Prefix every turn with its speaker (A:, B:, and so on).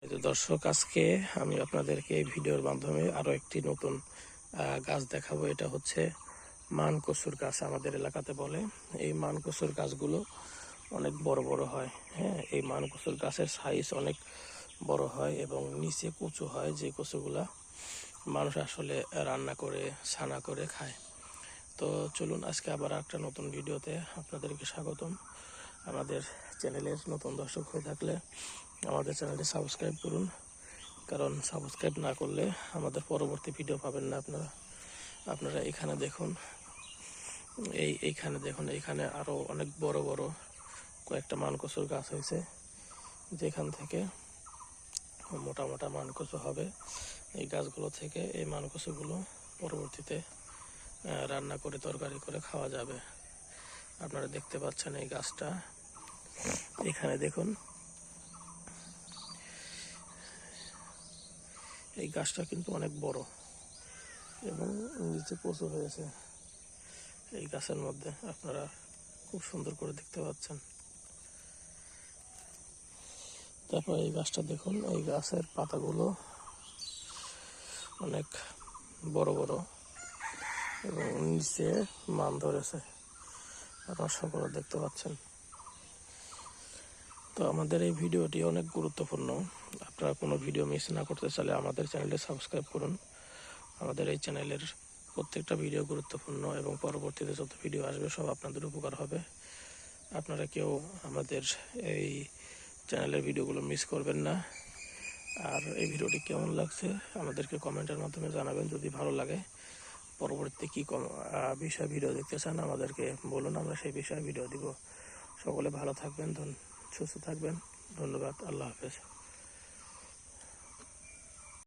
A: দর্শক, আজকে আমি আপনাদেরকে এই ভিডিওর মাধ্যমে আরো একটি নতুন গাছ দেখাবো। এটা হচ্ছে মান কচুর গাছ, আমাদের এলাকাতে বলে। এই মান কচুর গাছগুলো অনেক বড় বড় হয়। হ্যাঁ, এই মান কচুর গাছের সাইজ অনেক বড় হয় এবং নিচে কচু হয়, যে কচুগুলা মানুষ আসলে রান্না করে ছানা করে খায়। তো চলুন, আজকে আবার একটা নতুন ভিডিওতে আপনাদেরকে স্বাগতম। আমাদের চ্যানেলের নতুন দর্শক হয়ে থাকলে আমাদের চ্যানেলটি সাবস্ক্রাইব করুন, কারণ সাবস্ক্রাইব না করলে আমাদের পরবর্তী ভিডিও পাবেন না আপনারা এখানে দেখুন, এইখানে দেখুন, এইখানে আরো অনেক বড় বড় কয়েকটা মানকচুর গাছ হয়েছে, যেখান থেকে মোটা মোটা মানকচু হবে। এই গাছগুলো থেকে এই মানকচুগুলো পরবর্তীতে রান্না করে তরকারি করে খাওয়া যাবে। আপনারা দেখতে পাচ্ছেন এই গাছটা, এখানে দেখুন। এই গাছটা কিন্তু অনেক বড় এবং নিচে কচু হয়েছে এই গাছের মধ্যে, আপনারা খুব সুন্দর করে দেখতে পাচ্ছেন। তারপর এই গাছটা দেখুন, এই গাছের পাতাগুলো অনেক বড় বড় এবং নিচে মান ধরেছে, আপনারা সকলে দেখতে পাচ্ছেন। তো আমাদের এই ভিডিওটি অনেক গুরুত্বপূর্ণ। আপনারা কোনো ভিডিও মিস না করতে চাইলে আমাদের চ্যানেলটি সাবস্ক্রাইব করুন। আমাদের এই চ্যানেলের প্রত্যেকটা ভিডিও গুরুত্বপূর্ণ এবং পরবর্তীতে যত ভিডিও আসবে সব আপনাদের উপকার হবে। আপনারা কেউ আমাদের এই চ্যানেলের ভিডিওগুলো মিস করবেন না। আর এই ভিডিওটি কেমন লাগছে আমাদেরকে কমেন্টের মাধ্যমে জানাবেন। যদি ভালো লাগে, পরবর্তীতে কী বিষয় ভিডিও দেখতে চান আমাদেরকে বলুন, আমরা সেই বিষয়ে ভিডিও দিব। সকলে ভালো থাকবেন, সুস্থ থাকবেন। ধন্যবাদ। আল্লাহ হাফেজ।